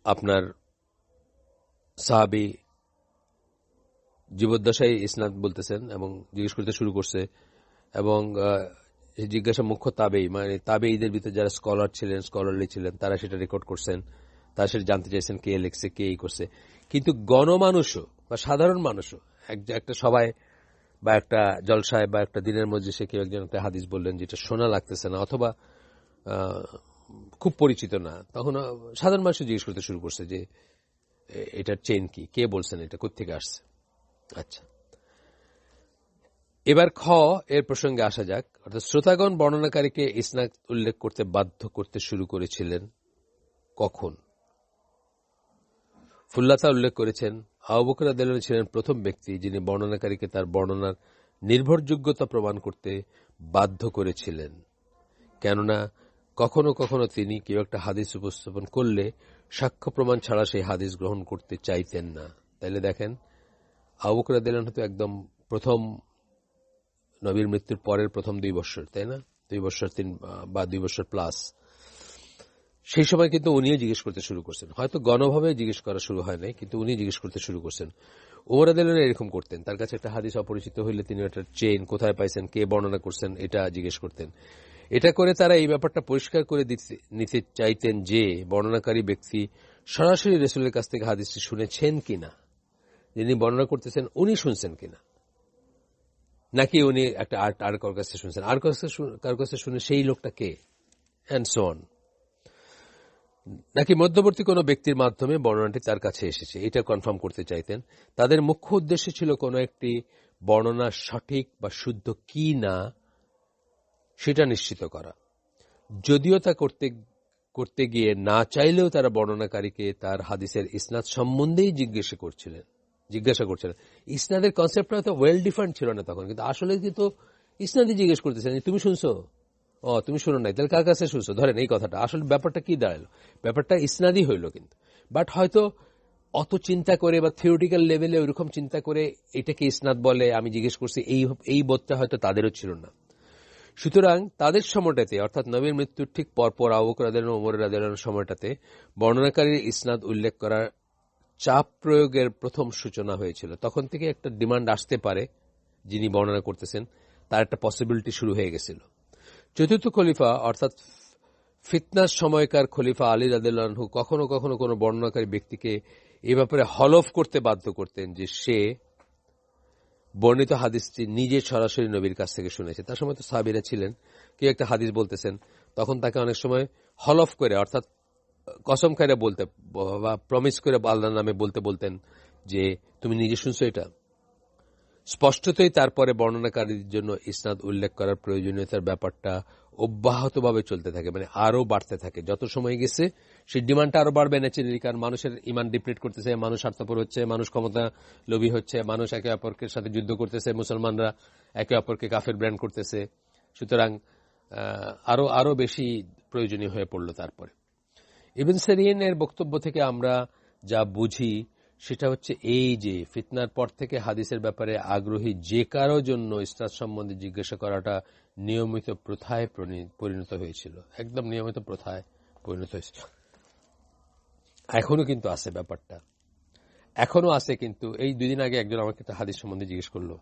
আপনার সাহাবী জীবদ্দশায় ইসনাদ বলতেছেন এবং জিজ্ঞেস করতে শুরু করছে, এবং জিজ্ঞাসা মুখ্য তাবেই, মানে তাবেঈদের ভিতরে যারা স্কলারলি ছিলেন, তারা সেটা রেকর্ড করছেন, তারা সেটা জানতে চাইছেন কে লিখছে, কে এই করছে। কিন্তু গণমানুষও বা সাধারণ মানুষও একটা সবাই বা একটা জলসায় বা একটা দিনের মজলিসে কেউ একজন একটা হাদিস বললেন যেটা শোনা লাগতেছে না অথবা খুব পরিচিত না, তখন সাধারণ মানুষ জিজ্ঞেস করতে শুরু করছে যে এটার চেইন কি, কে বলছেন, এটা কোত্থেকে আসছে। আচ্ছা, এবার এর প্রসঙ্গে আসা যাক। অর্থাৎ শ্রোতাগণ বর্ণনাকারীকে ইসনাদ উল্লেখ করতে বাধ্য করতে শুরু করেছিলেন কখন? ফুল্লাতা উল্লেখ করেছেন, আবু বকর রাদিয়াল্লাহু আনহু ছিলেন প্রথম ব্যক্তি যিনি বর্ণনাকারীকে তার বর্ণনার নির্ভরযোগ্যতা প্রমাণ করতে বাধ্য করেছিলেন। কেননা কখনো কখনো তিনি কেউ একটা হাদিস উপস্থাপন করলে সাক্ষ্য প্রমাণ ছাড়া সেই হাদিস গ্রহণ করতে চাইতেন না। তাইলে দেখেন, আবু বকর রাদিয়াল্লাহু আনহু তো একদম প্রথম, নবীর মৃত্যুর পরের প্রথম 2 বছর, তাই না, 2 বছর 3 বা 2 বছর প্লাস, সেই সময় কিন্তু উনিও জিজ্ঞেস করতে শুরু করছেন। হয়তো গণভাবে জিজ্ঞেস করা শুরু হয় নাই, কিন্তু উনি জিজ্ঞেস করতে শুরু করছেন। ওমর রাদিয়াল্লাহু আনহু এরকম করতেন, তার কাছে একটা হাদিস অপরিচিত হইলে তিনি এটার চেইন কোথায় পাইছেন, কে বর্ণনা করছেন, এটা জিজ্ঞেস করতেন। এটা করে তারা এই ব্যাপারটা পরিষ্কার করে নিতে চাইতেন যে বর্ণনাকারী ব্যক্তি সরাসরি রাসূলের কাছ থেকে হাদিসটি শুনেছেন কিনা, যিনি বর্ণনা করতেছেন উনি শুনছেন কিনা, নাকি উনি একটা আর কারোর কাছে শুনছেন, আর কারোর কাছে শুনে সেই লোকটা কে, অ্যান্ড সো অন, নাকি মধ্যবর্তী কোনো ব্যক্তির মাধ্যমে বর্ণনাটি তার কাছে এসেছে, এটা কনফার্ম করতে চাইতেন। তাদের মুখ্য উদ্দেশ্য ছিল কোনো একটি বর্ণনা সঠিক বা শুদ্ধ কি না সেটা নিশ্চিত করা। যদিও তা করতে গিয়ে না চাইলেও তারা বর্ণনাকারীকে তার হাদিসের ইসনাদ সম্বন্ধেই জিজ্ঞাসা করছিলেন। ইসনাদের কনসেপ্টটা তো ওয়েল ডিফাইন্ড ছিল না তখন, কিন্তু আসলে কিন্তু ইসনাদই জিজ্ঞেস করতেছেন তুমি শুনছো, তুমি শুনো নাই, তাহলে কার কাছে শুনছো, ধরেন এই কথাটা। আসলে ব্যাপারটা কি দাঁড়ালো, ব্যাপারটা ইসনাদই হইল, কিন্তু বাট হয়তো অত চিন্তা করে বা থিওরিটিক্যাল লেভেলে ওইরকম চিন্তা করে এটাকে ইসনাদ বলে আমি জিজ্ঞেস করছি, এই বোধটা হয়তো তাদেরও ছিল না। সুতরাং তাদের সময়টাতে, অর্থাৎ নবীর মৃত্যুর ঠিক পরপর আবু বকর রাদিয়াল্লাহু আনহু, ওমর রাদিয়াল্লাহু আনহু সময়টাতে বর্ণনাকারীর ইসনাদ উল্লেখ করার চাপ প্রয়োগের প্রথম সূচনা হয়েছিল। তখন থেকে একটা ডিমান্ড আসতে পারে, যিনি বর্ণনা করতেছেন তার একটা পসিবিলিটি শুরু হয়ে গেছিল। চতুর্থ খলিফা অর্থাৎ ফিতনার সময়কার খলিফা আলী রাদিয়াল্লাহু আনহু কখনো কখনো কোনো বর্ণনাকারী ব্যক্তিকে এ ব্যাপারে হলফ করতে বাধ্য করতেন যে সে বর্ণিত হাদিসটি নিজে সরাসরি নবীর কাছ থেকে শুনেছে। তার সময় তো সাহাবীরা ছিলেন, কেউ একটা হাদিস বলতেছেন, তখন তাকে অনেক সময় হলফ করে, অর্থাৎ কসম খাইরা বলতে বা প্রমিস করে আল্লাহর নামে বলতেন যে তুমি নিজে শুনছো এটা। স্পষ্টতই তারপরে বর্ণনাকারীর জন্য ইসনাদ উল্লেখ করার প্রয়োজনীয়তার ব্যাপারটা অব্যাহতভাবে চলতে থাকে, মানে আরো বাড়তে থাকে। যত সময় গেছে সেই ডিমান্ডটা আরো বাড়বে ন্যাচারালি, কারণ মানুষের ইমান ডিপ্লিট করতেছে, মানুষ স্বার্থপর হচ্ছে, মানুষ ক্ষমতা লোভী হচ্ছে, মানুষ একে অপরের সাথে যুদ্ধ করতেছে, মুসলমানরা একে অপরকে কাফের ব্র্যান্ড করতেছে। সুতরাং আরো বেশি প্রয়োজনীয় হয়ে পড়ল। তারপরে ইবন সিরিনের বক্তব্য থেকে আমরা যা বুঝি সেটা হচ্ছে এই যে ফিতনার পর থেকে হাদিসের ব্যাপারে আগ্রহী যে কারো জন্য ইসনাদ সম্বন্ধে জিজ্ঞাসা করাটা নিয়মিত প্রথায় পরিণত হয়েছিল, একদম নিয়মিত প্রথায় পরিণত হয়েছিল। এখনো কিন্তু আছে ব্যাপারটা, এখনো আছে। কিন্তু এই 2 দিন আগে একজন আমাকে একটা হাদিস সম্বন্ধে জিজ্ঞেস করলো,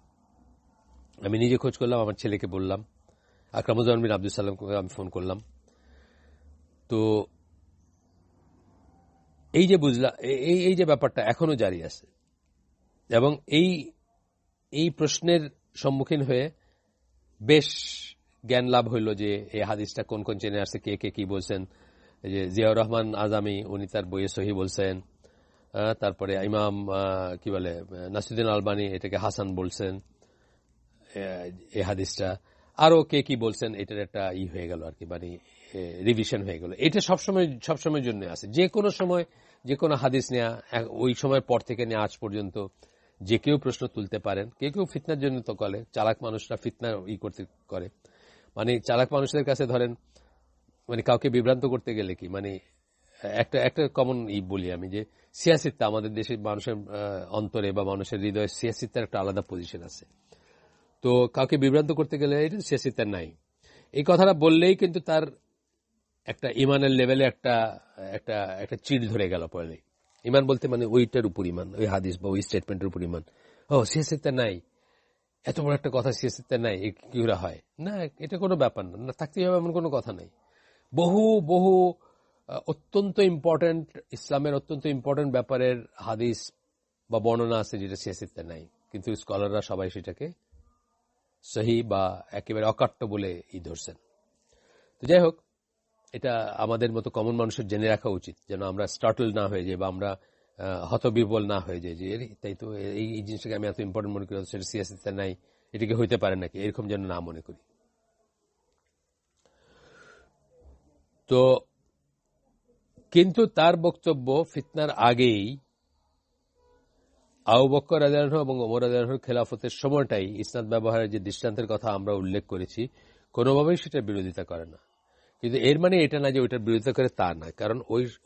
আমি নিজে খোঁজ করলাম, আমার ছেলেকে বললাম, আকরামুজ্জামান বিন আব্দুল সালামকে আমি ফোন করলাম। তো এই যে বুঝলাম, এই যে ব্যাপারটা এখনো জারি আছে, এবং এই প্রশ্নের সম্মুখীন হয়ে বেশ জ্ঞান লাভ হইল যে এই হাদিসটা কোন কোন চেনে আসছে, কে কে কি বলছেন। যে জিয়াউর রহমান আজামি উনি তার বইয়ে সহি বলছেন, তারপরে ইমাম কি বলে নাসিরুদ্দিন আলবানী এটাকে হাসান বলছেন এই হাদিসটা, আরো কে কি বলছেন, এটার একটা হয়ে গেল আর কি, মানে রিভিশন হয়ে গেল। এটা সবসময়ের জন্য আছে, যে কোনো সময় যে কোনো হাদিস নেওয়া, ওই সময়ের পর থেকে নিয়ে আজ পর্যন্ত যে কেউ প্রশ্ন তুলতে পারেন। কেউ ফিতনার জন্য তো করে, চালাক মানুষরা ফিতনা করতে করে, মানে চালাক মানুষদের কাছে ধরেন মানে কাউকে বিভ্রান্ত করতে গেলে কি মানে একটা একটা কমন বলি আমি যে সিয়াসিত্তা আমাদের দেশের মানুষের অন্তরে বা মানুষের হৃদয়ে সিয়াসিত্তার একটা আলাদা পজিশন আছে। তো কাউকে বিভ্রান্ত করতে গেলে এটা সিয়াসিত্তার নাই, এই কথাটা বললেই কিন্তু তার একটা ইমানের লেভেলে একটা একটা একটা চিড় ধরে গেল পড়লে। ইমান বলতে মানে ওইটার উপর ইমান, ওই হাদিস বা ওই স্টেটমেন্টের উপর ইমান। ও সিয়াসিত্তা নাই, এত বড় একটা কথা সিয়াসিত্তা নাই, কি করে হয়? না, এটা কোনো ব্যাপার না, থাকতেই হবে এমন কোনো কথা নাই। বহু বহু অত্যন্ত ইম্পর্টেন্ট, ইসলামের অত্যন্ত ইম্পর্টেন্ট ব্যাপারের হাদিস বা বর্ণনা আছে যেটা সিয়াসিত্তা নাই, কিন্তু স্কলাররা সবাই সেটাকে সহি বা একেবারে অকাট্য বলে ধরছেন। তো যাই হোক, এটা আমাদের মতো কমন মানুষের জেনে রাখা উচিত, যেন আমরা স্টার্টল না হয়ে যাই বা আমরা হতবিহ্বল না হয়ে যাই যে তাই তো এই জিনিসটাকে আমি এত ইম্পর্টেন্ট মনে করি, সেটা সিয়াসিত্তা নাই, এটাকে হইতে পারে নাকি, এরকম যেন না মনে করি। তো কিন্তু তার বক্তব্য ফিতনার আগেই আবু বকর রাদিয়াল্লাহু আনহু এবং ওমর রাদিয়াল্লাহু আনহুর খেলাফতের সময়টাই ইসনাদ ব্যবহারের যে দৃষ্টান্তের কথা আমরা উল্লেখ করেছি কোনোভাবেই সেটার বিরোধিতা করে না। কিন্তু এর মানে এটা না যে ওইটার বিরোধিতা করে তা না, কারণ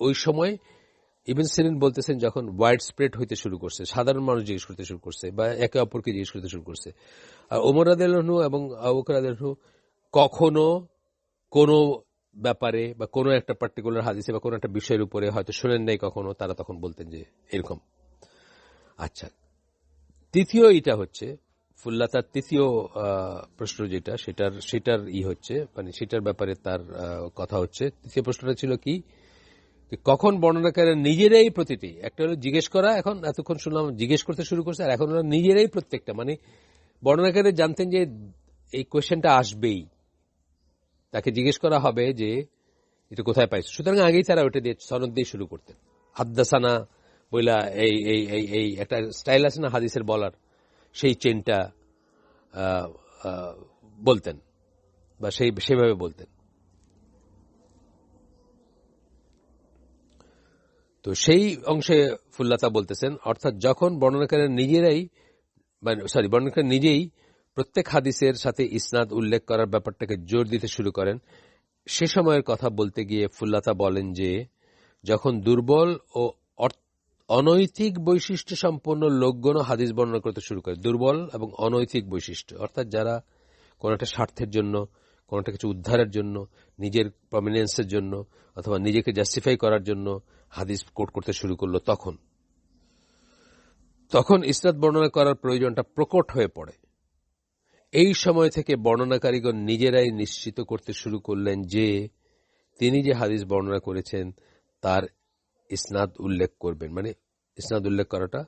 ওই সময় ইবনে সিরিন বলতেছেন যখন ওয়াইড স্প্রেড হইতে শুরু করছে, সাধারণ মানুষ জিজ্ঞেস করতে শুরু করছে বা একে অপরকে জিজ্ঞেস করতে শুরু করছে, আর ওমর রাদিয়াল্লাহু আনহু এবং আবু বকর রাদিয়াল্লাহু আনহু কখনো কোনো ব্যাপারে বা কোনো একটা পার্টিকুলার হাদিসে বা কোনো একটা বিষয়ের উপরে হয়তো শুনেন নাই কখনো, তারা তখন বলতেন যে এরকম। আচ্ছা, তৃতীয় এটা হচ্ছে ফুল্লাতার তৃতীয় প্রশ্ন যেটা সেটার হচ্ছে মানে সেটার ব্যাপারে তার কথা হচ্ছে। তৃতীয় প্রশ্নটা ছিল কি, কখন বর্ণনাকারীরা নিজেরাই প্রতিটি, একটা হলো জিজ্ঞেস করা, এখন এতক্ষণ শুনলাম জিজ্ঞেস করতে শুরু করছে, আর এখন ওরা নিজেরাই প্রত্যেকটা মানে বর্ণনাকারী জানতেন যে এই কোয়েশ্চেনটা আসবেই, তাকে জিজ্ঞেস করা হবে যে এটা কোথায় পাইছে, সুতরাং আগেই তারা ওটা দিয়ে সনদ দিয়ে শুরু করতেন। হাদ্দাসানা বইলা এই এই এই এই একটা স্টাইল আছে না হাদিসের বলার, সেই চেনটা বলতেন বা সেভাবে বলতেন। তো সেই অংশে ফুল্লাতা বলতেছেন, অর্থাৎ যখন বর্ণনাকারীরা নিজেরাই বর্ণনাকারী নিজেই প্রত্যেক হাদিসের সাথে ইসনাদ উল্লেখ করার ব্যাপারটাকে জোর দিতে শুরু করেন, সে সময়ের কথা বলতে গিয়ে ফুল্লাতা বলেন যে যখন দুর্বল ও অনৈতিক বৈশিষ্ট্য সম্পন্ন লোকগণ হাদিস বর্ণনা করতে শুরু করে, দুর্বল এবং অনৈতিক বৈশিষ্ট্য অর্থাৎ যারা কোন একটা স্বার্থের জন্য, কোন একটা কিছু উদ্ধারের জন্য, নিজের প্রমিনেন্সের জন্য অথবা নিজেকে জাস্টিফাই করার জন্য হাদিস কোট করতে শুরু করলো, তখন ইসনাদ বর্ণনা করার প্রয়োজনটা প্রকট হয়ে পড়ে। এই সময় থেকে বর্ণনাকারীগণ নিজেরাই নিশ্চিত করতে শুরু করলেন যে তিনি যে হাদিস বর্ণনা করেছেন তার ইসনাদ উল্লেখ করবেন, মানে ইসনাদ উল্লেখ করাটা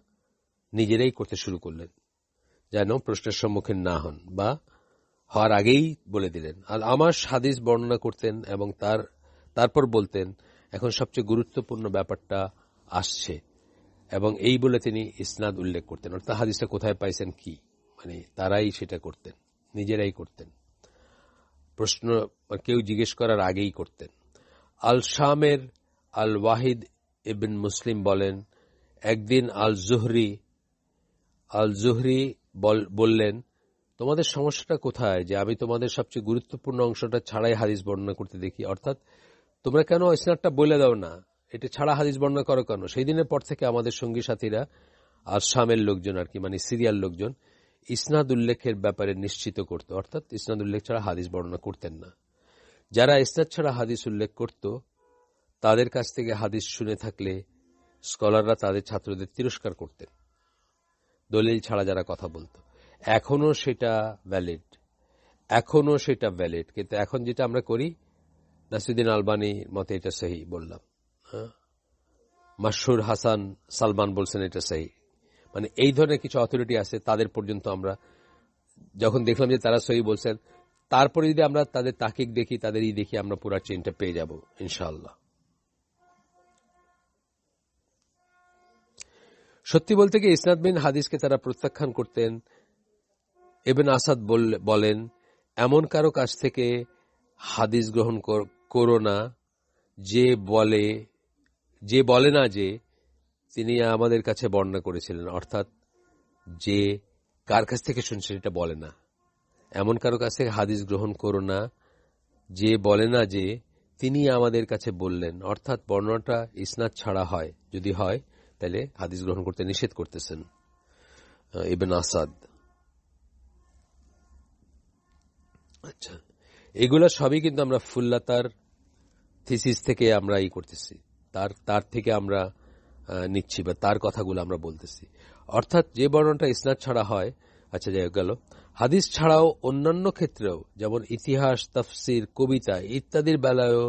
নিজেরাই করতে শুরু করলেন, যেন প্রশ্নের সম্মুখীন না হন বা হওয়ার আগেই বলে দিলেন। আর আমার হাদিস বর্ণনা করতেন এবং তারপর বলতেন এখন সবচেয়ে গুরুত্বপূর্ণ ব্যাপারটা আসছে, এবং এই বলে তিনি ইসনাদ উল্লেখ করতেন, অর্থাৎ হাদিসটা কোথায় পাইছেন কি, মানে তারাই সেটা করতেন, নিজেরাই করতেন, প্রশ্ন কেউ জিজ্ঞেস করার আগেই করতেন। আল শামের আল ওয়াহিদ ইবন মুসলিম বলেন, একদিন আল জুহরি বললেন, তোমাদের সমস্যাটা কোথায় যে আমি তোমাদের সবচেয়ে গুরুত্বপূর্ণ অংশটা ছাড়াই হাদিস বর্ণনা করতে দেখি, অর্থাৎ তোমরা কেন ইসনাদটা বলে দাও না, এটা ছাড়া হাদিস বর্ণনা করো কেন? সেই দিনের পর থেকে আমাদের সঙ্গী সাথীরা আর শামের লোকজন আর কি মানে সিরিয়াল লোকজন ইসনাদ উল্লেখের ব্যাপারে নিশ্চিত করত, অর্থাৎ ইসনাদ উল্লেখ ছাড়া হাদিস বর্ণনা করতেন না। যারা ইসনাদ ছাড়া হাদিস উল্লেখ করত তাদের কাছ থেকে হাদিস শুনে থাকলে স্কলাররা তাদের ছাত্রদের তিরস্কার করতেন, দলিল ছাড়া যারা কথা বলতো। এখনো সেটা ভ্যালিড, কিন্তু এখন যেটা আমরা করি, নাসিরুদ্দিন আলবানীর মতে এটা সহি বললাম, মাশহুর হাসান সালমান বলছেন এটা সহি, মানে এই ধরনের কিছু অথরিটি আছে, তাদের পর্যন্ত আমরা যখন দেখলাম যে তারা সহি বলছেন, তারপরে যদি আমরা তাদের তাকিক দেখি, তাদের দেখি, আমরা পুরা চেইনটা পেয়ে যাব ইনশাআল্লাহ। সত্যি বলতে গিয়ে ইসনাদ বিন হাদিসকে তারা প্রত্যাখ্যান করতেন। ইবনে আসাদ বলেন, এমন কারো কাছ থেকে হাদিস গ্রহণ করো না যে বলে না যে তিনি আমাদের কাছে বর্ণনা করেছিলেন, অর্থাৎ যে কার কাছ থেকে শুনছে এটা বলে না। এমন কারো কাছ থেকে হাদিস গ্রহণ করো না যে বলে না যে তিনি আমাদের কাছে বললেন, অর্থাৎ বর্ণনাটা ইসনাদ ছাড়া হয়, যদি হয় তাহলে হাদিস গ্রহণ করতে নিষেধ করতেছেন ইবনে আসাদ। আচ্ছা, এগুলো সবই কিন্তু আমরা ফুল্লাতার থিসিস থেকে আমরা করতেছি, তার থেকে আমরা নিচ্ছি বা তার কথাগুলো আমরা বলতেছি। অর্থাৎ যে বর্ণনাটা ইসনাদ ছাড়া হয়, আচ্ছা যাই গেল, হাদিস ছাড়াও অন্যান্য ক্ষেত্রেও যেমন ইতিহাস, তাফসির, কবিতা ইত্যাদির বেলায়ও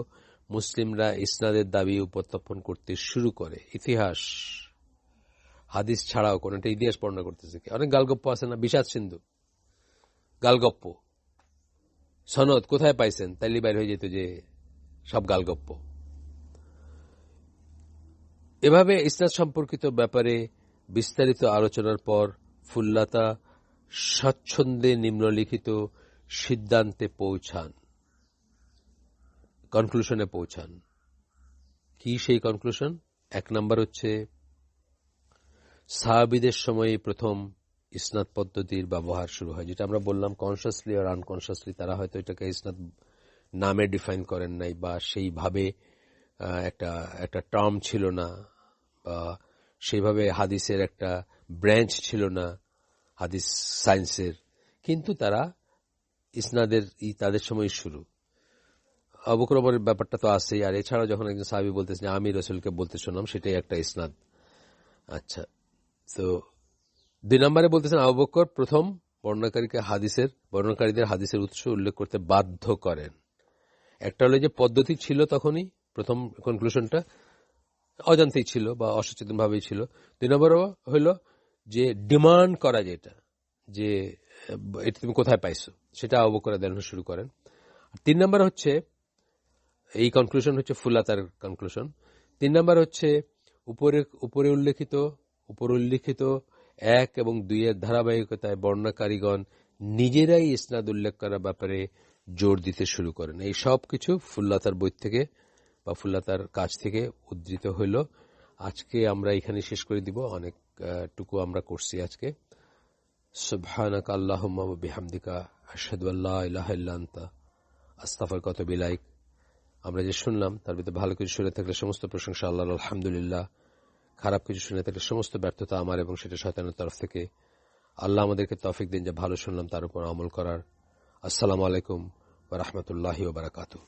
মুসলিমরা ইসনাদের দাবি উপস্থাপন করতে শুরু করে। ইতিহাস, হাদিস ছাড়াও কোন একটা ইতিহাস বর্ণনা করতেছে। অনেক গালগপ্প আছে না, বিষাদ সিন্ধু গালগপ্প, সনদ কোথায় পাইছেন, তাইলে বাইর হয়ে যেত যে সব গালগপ্প। এভাবে ইসনাদ সম্পর্কিত ব্যাপারে বিস্তারিত আলোচনার পর ফুল্লাতা স্বচ্ছন্দে নিম্নলিখিত সিদ্ধান্তে পৌঁছান, কনক্লুশনে পৌঁছান। কি সেই কনক্লুশন? 1 নম্বর হচ্ছে, সাহাবীদের সময়ে প্রথম ইসনাদ পদ্ধতির ব্যবহার শুরু হয়, যেটা আমরা বললাম কনশাসলি আর আনকনশাসলি তারা হয়তো এটাকে ইসনাদ নামে ডিফাইন করেন নাই, বা সেইভাবে একটা টার্ম ছিল না, বা সেইভাবে হাদিসের একটা ব্রাঞ্চ ছিল না হাদিস সায়েন্সের, কিন্তু তারা ইসনাদের তাদের সময় শুরু। আবু বকর ওমরের ব্যাপারটা তো আছেই, আর এছাড়া যখন একজন সাহাবী বলতেছেন আমি রাসূলকে বলতে শুনলাম, সেটাই একটা ইসনাদ। আচ্ছা, তো 2 নম্বরে বলতেছেন আবু বকর প্রথম বর্ণনাকারীদের হাদিসের উৎস উল্লেখ করতে বাধ্য করেন। একটা হলো যে পদ্ধতি ছিল তখনই, প্রথম কনক্লুশনটা অজান্তেই ছিল বা অসচেতন ভাবেই ছিল। 2 নম্বর হইল যে ডিমান্ড করা, যেটা যে এটা তুমি কোথায় পাইছো, সেটা আবু বকর দেখানো শুরু করেন। 3 নম্বর হচ্ছে, এই কনক্লুশন হচ্ছে ফুল্লাতার কনক্লুশন। 3 নম্বর হচ্ছে উপরে উল্লিখিত 1 এবং 2 এর ধারাবাহিকতায় বর্ণনাকারীগণ নিজেরাই ইসনাদ উল্লেখ করার ব্যাপারে জোর দিতে শুরু করেন। এই সব কিছু ফুল্লাতার বই থেকে বা ফুল্লাতার কাছ থেকে উদ্ধৃত হইল। আজকে আমরা এখানে শেষ করে দিব, অনেকটুকু আমরা করছি আজকে। সুবহানাকা আল্লাহুম্মা ওয়া বিহামদিকা আশহাদু আল্লা ইলাহা ইল্লা আনতা আস্তাগফিরুকা ওয়া আতুবু ইলাইক। আমরা যে শুনলাম তার ভিতরে ভালো কিছু শুনে থাকলে সমস্ত প্রশংসা আল্লাহর, আলহামদুলিল্লাহ। খারাপ কিছু শুনে থাকলে সমস্ত ব্যর্থতা আমার এবং সেটা শয়তানের তরফ থেকে। আল্লাহ আমাদেরকে তৌফিক দিন যে ভালো শুনলাম তার উপর আমল করার। আসসালামু আলাইকুম ওয়া রাহমাতুল্লাহি ওয়া বারাকাতুহু।